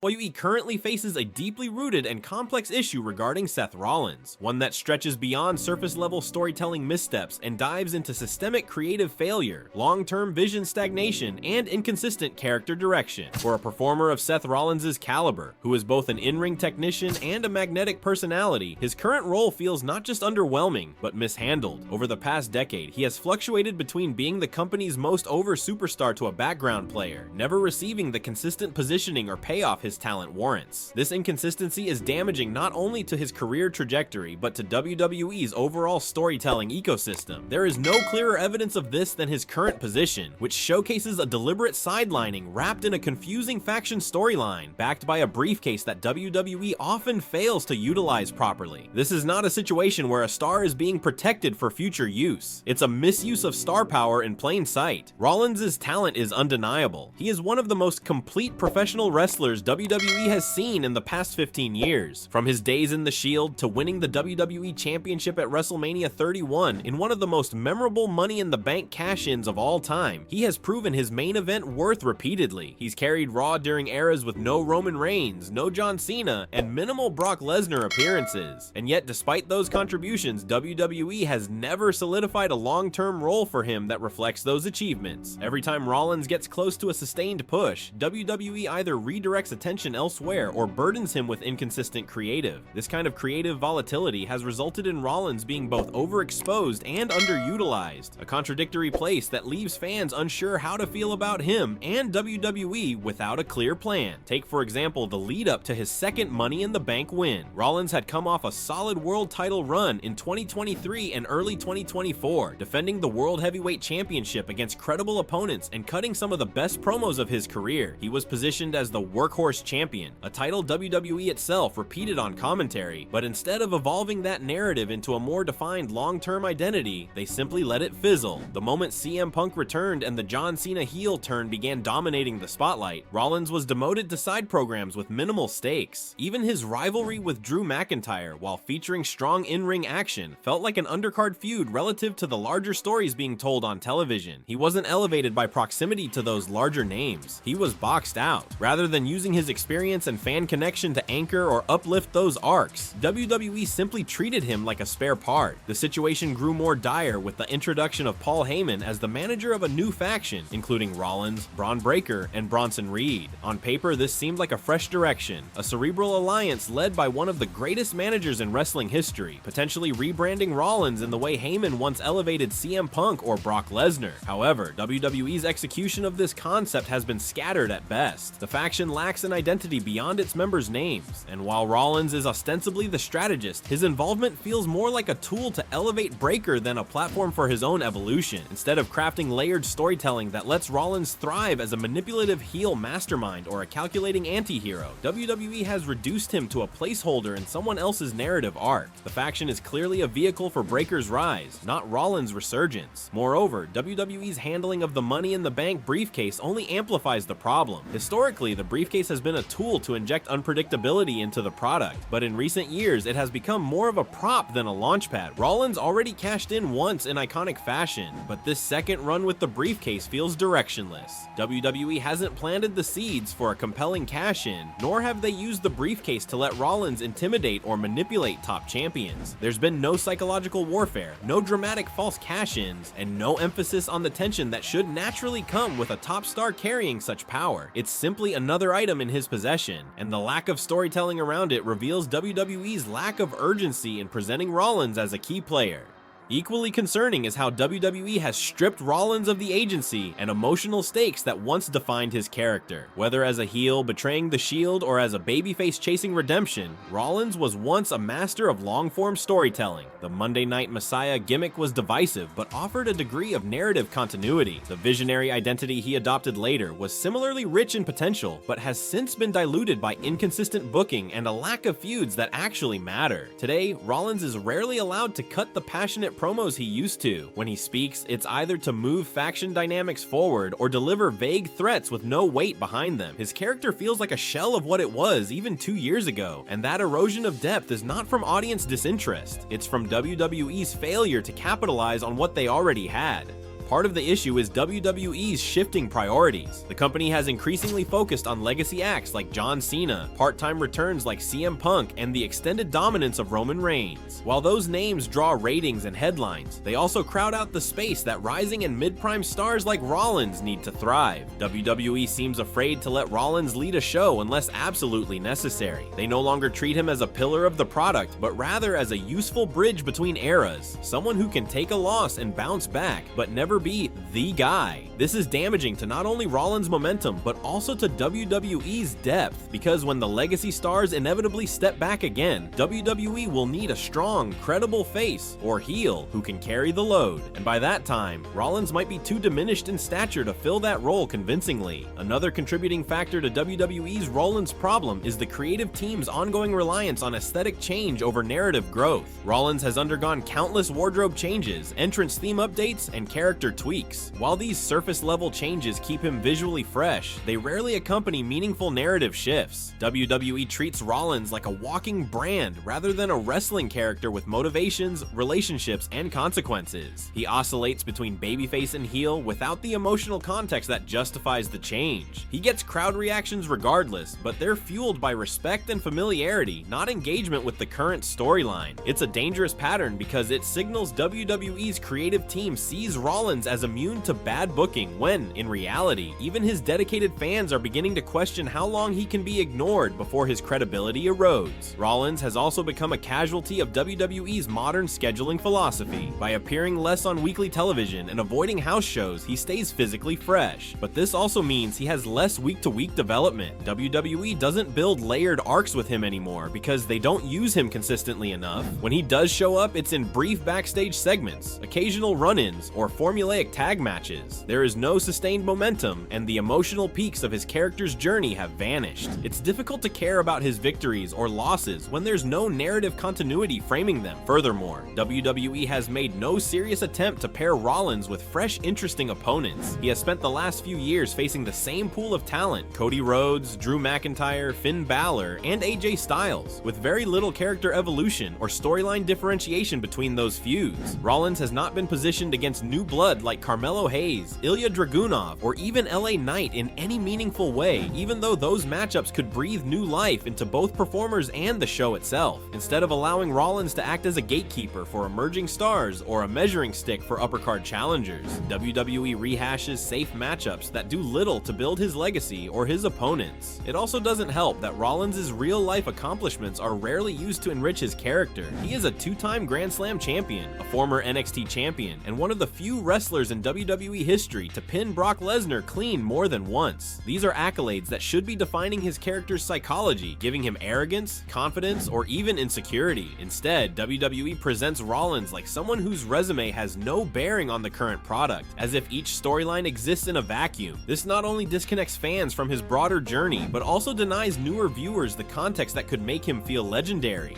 WWE currently faces a deeply rooted and complex issue regarding Seth Rollins, one that stretches beyond surface-level storytelling missteps and dives into systemic creative failure, long-term vision stagnation, and inconsistent character direction. For a performer of Seth Rollins' caliber, who is both an in-ring technician and a magnetic personality, his current role feels not just underwhelming, but mishandled. Over the past decade, he has fluctuated between being the company's most over superstar to a background player, never receiving the consistent positioning or payoff his talent warrants. This inconsistency is damaging not only to his career trajectory, but to WWE's overall storytelling ecosystem. There is no clearer evidence of this than his current position, which showcases a deliberate sidelining wrapped in a confusing faction storyline, backed by a briefcase that WWE often fails to utilize properly. This is not a situation where a star is being protected for future use. It's a misuse of star power in plain sight. Rollins' talent is undeniable. He is one of the most complete professional wrestlers WWE has seen in the past 15 years. From his days in the Shield to winning the WWE Championship at WrestleMania 31 in one of the most memorable Money in the Bank cash-ins of all time, he has proven his main event worth repeatedly. He's carried Raw during eras with no Roman Reigns, no John Cena, and minimal Brock Lesnar appearances. And yet, despite those contributions, WWE has never solidified a long-term role for him that reflects those achievements. Every time Rollins gets close to a sustained push, WWE either redirects attention elsewhere or burdens him with inconsistent creative. This kind of creative volatility has resulted in Rollins being both overexposed and underutilized, a contradictory place that leaves fans unsure how to feel about him and WWE without a clear plan. Take, for example, the lead up to his second Money in the Bank win. Rollins had come off a solid world title run in 2023 and early 2024, defending the World Heavyweight Championship against credible opponents and cutting some of the best promos of his career. He was positioned as the workhorse champion, a title WWE itself repeated on commentary, but instead of evolving that narrative into a more defined long-term identity, they simply let it fizzle. The moment CM Punk returned and the John Cena heel turn began dominating the spotlight, Rollins was demoted to side programs with minimal stakes. Even his rivalry with Drew McIntyre, while featuring strong in-ring action, felt like an undercard feud relative to the larger stories being told on television. He wasn't elevated by proximity to those larger names. He was boxed out. Rather than using his experience and fan connection to anchor or uplift those arcs, WWE simply treated him like a spare part. The situation grew more dire with the introduction of Paul Heyman as the manager of a new faction, including Rollins, Braun Breaker, and Bronson Reed. On paper, this seemed like a fresh direction, a cerebral alliance led by one of the greatest managers in wrestling history, potentially rebranding Rollins in the way Heyman once elevated CM Punk or Brock Lesnar. However, WWE's execution of this concept has been scattered at best. The faction lacks an identity beyond its members' names, and while Rollins is ostensibly the strategist, his involvement feels more like a tool to elevate Breaker than a platform for his own evolution. Instead of crafting layered storytelling that lets Rollins thrive as a manipulative heel mastermind or a calculating anti-hero, WWE has reduced him to a placeholder in someone else's narrative arc. The faction is clearly a vehicle for Breaker's rise, not Rollins' resurgence. Moreover, WWE's handling of the Money in the Bank briefcase only amplifies the problem. Historically, the briefcase has been a tool to inject unpredictability into the product, but in recent years it has become more of a prop than a launchpad. Rollins already cashed in once in iconic fashion, but this second run with the briefcase feels directionless. WWE hasn't planted the seeds for a compelling cash-in, nor have they used the briefcase to let Rollins intimidate or manipulate top champions. There's been no psychological warfare, no dramatic false cash-ins, and no emphasis on the tension that should naturally come with a top star carrying such power. It's simply another item in his possession, and the lack of storytelling around it reveals WWE's lack of urgency in presenting Rollins as a key player. Equally concerning is how WWE has stripped Rollins of the agency and emotional stakes that once defined his character. Whether as a heel betraying the Shield or as a babyface chasing redemption, Rollins was once a master of long-form storytelling. The Monday Night Messiah gimmick was divisive but offered a degree of narrative continuity. The visionary identity he adopted later was similarly rich in potential but has since been diluted by inconsistent booking and a lack of feuds that actually matter. Today, Rollins is rarely allowed to cut the passionate promos he used to. When he speaks, it's either to move faction dynamics forward or deliver vague threats with no weight behind them. His character feels like a shell of what it was even 2 years ago, and that erosion of depth is not from audience disinterest. It's from WWE's failure to capitalize on what they already had. Part of the issue is WWE's shifting priorities. The company has increasingly focused on legacy acts like John Cena, part-time returns like CM Punk, and the extended dominance of Roman Reigns. While those names draw ratings and headlines, they also crowd out the space that rising and mid-prime stars like Rollins need to thrive. WWE seems afraid to let Rollins lead a show unless absolutely necessary. They no longer treat him as a pillar of the product, but rather as a useful bridge between eras, someone who can take a loss and bounce back, but never be the guy. This is damaging to not only Rollins' momentum, but also to WWE's depth, because when the legacy stars inevitably step back again, WWE will need a strong, credible face, or heel, who can carry the load. And by that time, Rollins might be too diminished in stature to fill that role convincingly. Another contributing factor to WWE's Rollins problem is the creative team's ongoing reliance on aesthetic change over narrative growth. Rollins has undergone countless wardrobe changes, entrance theme updates, and character tweaks. While these surface-level changes keep him visually fresh, they rarely accompany meaningful narrative shifts. WWE treats Rollins like a walking brand rather than a wrestling character with motivations, relationships, and consequences. He oscillates between babyface and heel without the emotional context that justifies the change. He gets crowd reactions regardless, but they're fueled by respect and familiarity, not engagement with the current storyline. It's a dangerous pattern because it signals WWE's creative team sees Rollins as immune to bad booking when, in reality, even his dedicated fans are beginning to question how long he can be ignored before his credibility erodes. Rollins has also become a casualty of WWE's modern scheduling philosophy. By appearing less on weekly television and avoiding house shows, he stays physically fresh. But this also means he has less week-to-week development. WWE doesn't build layered arcs with him anymore because they don't use him consistently enough. When he does show up, it's in brief backstage segments, occasional run-ins, or formulaic tag matches. There is no sustained momentum, and the emotional peaks of his character's journey have vanished. It's difficult to care about his victories or losses when there's no narrative continuity framing them. Furthermore, WWE has made no serious attempt to pair Rollins with fresh, interesting opponents. He has spent the last few years facing the same pool of talent: Cody Rhodes, Drew McIntyre, Finn Balor, and AJ Styles, with very little character evolution or storyline differentiation between those feuds. Rollins has not been positioned against new blood like Carmelo Hayes, Ilya Dragunov, or even LA Knight in any meaningful way, even though those matchups could breathe new life into both performers and the show itself. Instead of allowing Rollins to act as a gatekeeper for emerging stars or a measuring stick for uppercard challengers, WWE rehashes safe matchups that do little to build his legacy or his opponents. It also doesn't help that Rollins' real-life accomplishments are rarely used to enrich his character. He is a two-time Grand Slam champion, a former NXT champion, and one of the few wrestlers in WWE history to pin Brock Lesnar clean more than once. These are accolades that should be defining his character's psychology, giving him arrogance, confidence, or even insecurity. Instead, WWE presents Rollins like someone whose resume has no bearing on the current product, as if each storyline exists in a vacuum. This not only disconnects fans from his broader journey, but also denies newer viewers the context that could make him feel legendary.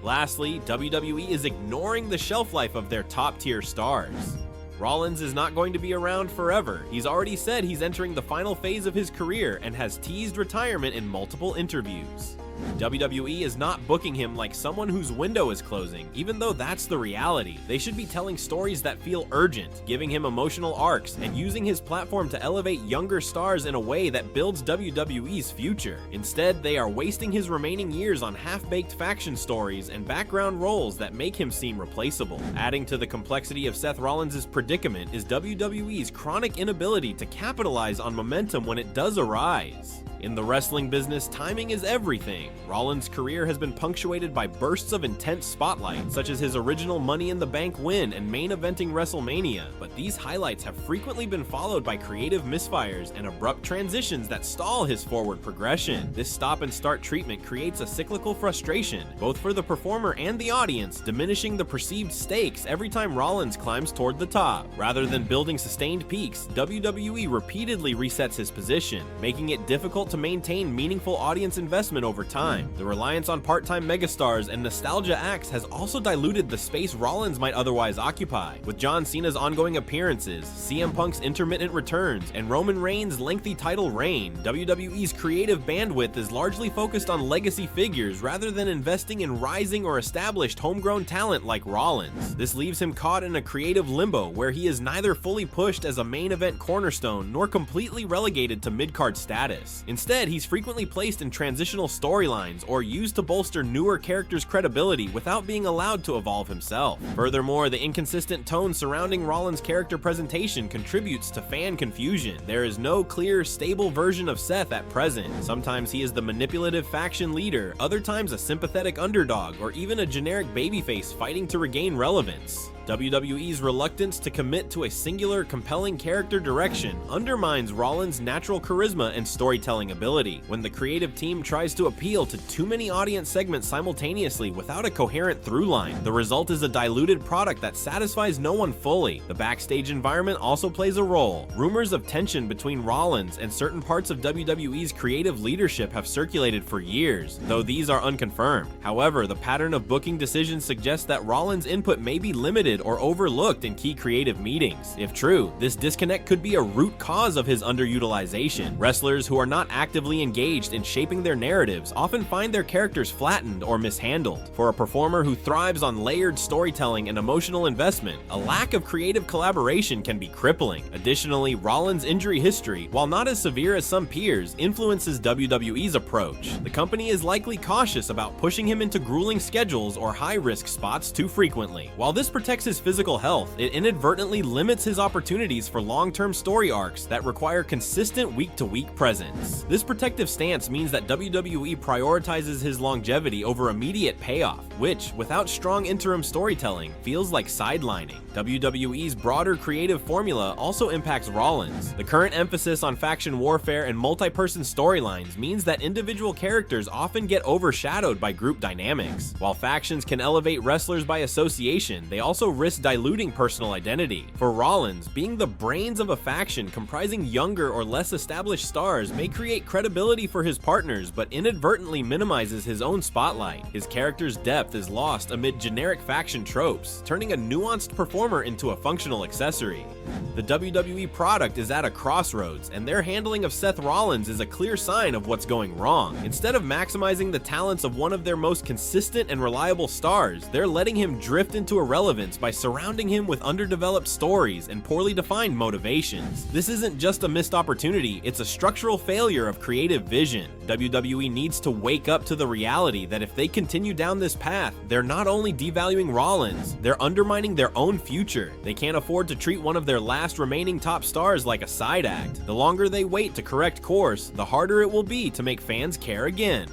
Lastly, WWE is ignoring the shelf life of their top-tier stars. Rollins is not going to be around forever. He's already said he's entering the final phase of his career and has teased retirement in multiple interviews. WWE is not booking him like someone whose window is closing, even though that's the reality. They should be telling stories that feel urgent, giving him emotional arcs, and using his platform to elevate younger stars in a way that builds WWE's future. Instead, they are wasting his remaining years on half-baked faction stories and background roles that make him seem replaceable. Adding to the complexity of Seth Rollins' predicament is WWE's chronic inability to capitalize on momentum when it does arise. In the wrestling business, timing is everything. Rollins' career has been punctuated by bursts of intense spotlight, such as his original Money in the Bank win and main eventing WrestleMania, but these highlights have frequently been followed by creative misfires and abrupt transitions that stall his forward progression. This stop-and-start treatment creates a cyclical frustration, both for the performer and the audience, diminishing the perceived stakes every time Rollins climbs toward the top. Rather than building sustained peaks, WWE repeatedly resets his position, making it difficult to to maintain meaningful audience investment over time. The reliance on part-time megastars and nostalgia acts has also diluted the space Rollins might otherwise occupy. With John Cena's ongoing appearances, CM Punk's intermittent returns, and Roman Reigns' lengthy title reign, WWE's creative bandwidth is largely focused on legacy figures rather than investing in rising or established homegrown talent like Rollins. This leaves him caught in a creative limbo where he is neither fully pushed as a main event cornerstone nor completely relegated to mid-card status. Instead, he's frequently placed in transitional storylines or used to bolster newer characters' credibility without being allowed to evolve himself. Furthermore, the inconsistent tone surrounding Rollins' character presentation contributes to fan confusion. There is no clear, stable version of Seth at present. Sometimes he is the manipulative faction leader, other times a sympathetic underdog, or even a generic babyface fighting to regain relevance. WWE's reluctance to commit to a singular, compelling character direction undermines Rollins' natural charisma and storytelling ability. When the creative team tries to appeal to too many audience segments simultaneously without a coherent through line, the result is a diluted product that satisfies no one fully. The backstage environment also plays a role. Rumors of tension between Rollins and certain parts of WWE's creative leadership have circulated for years, though these are unconfirmed. However, the pattern of booking decisions suggests that Rollins' input may be limited or overlooked in key creative meetings. If true, this disconnect could be a root cause of his underutilization. Wrestlers who are not actively engaged in shaping their narratives often find their characters flattened or mishandled. For a performer who thrives on layered storytelling and emotional investment, a lack of creative collaboration can be crippling. Additionally, Rollins' injury history, while not as severe as some peers, influences WWE's approach. The company is likely cautious about pushing him into grueling schedules or high-risk spots too frequently. While this protects his physical health, it inadvertently limits his opportunities for long-term story arcs that require consistent week-to-week presence. This protective stance means that WWE prioritizes his longevity over immediate payoff, which, without strong interim storytelling, feels like sidelining. WWE's broader creative formula also impacts Rollins. The current emphasis on faction warfare and multi-person storylines means that individual characters often get overshadowed by group dynamics. While factions can elevate wrestlers by association, they also risk diluting personal identity. For Rollins, being the brains of a faction comprising younger or less established stars may create credibility for his partners, but inadvertently minimizes his own spotlight. His character's depth is lost amid generic faction tropes, turning a nuanced performer into a functional accessory. The WWE product is at a crossroads, and their handling of Seth Rollins is a clear sign of what's going wrong. Instead of maximizing the talents of one of their most consistent and reliable stars, they're letting him drift into irrelevance by surrounding him with underdeveloped stories and poorly defined motivations. This isn't just a missed opportunity, it's a structural failure of creative vision. WWE needs to wake up to the reality that if they continue down this path, they're not only devaluing Rollins, they're undermining their own future. They can't afford to treat one of their last remaining top stars like a side act. The longer they wait to correct course, the harder it will be to make fans care again.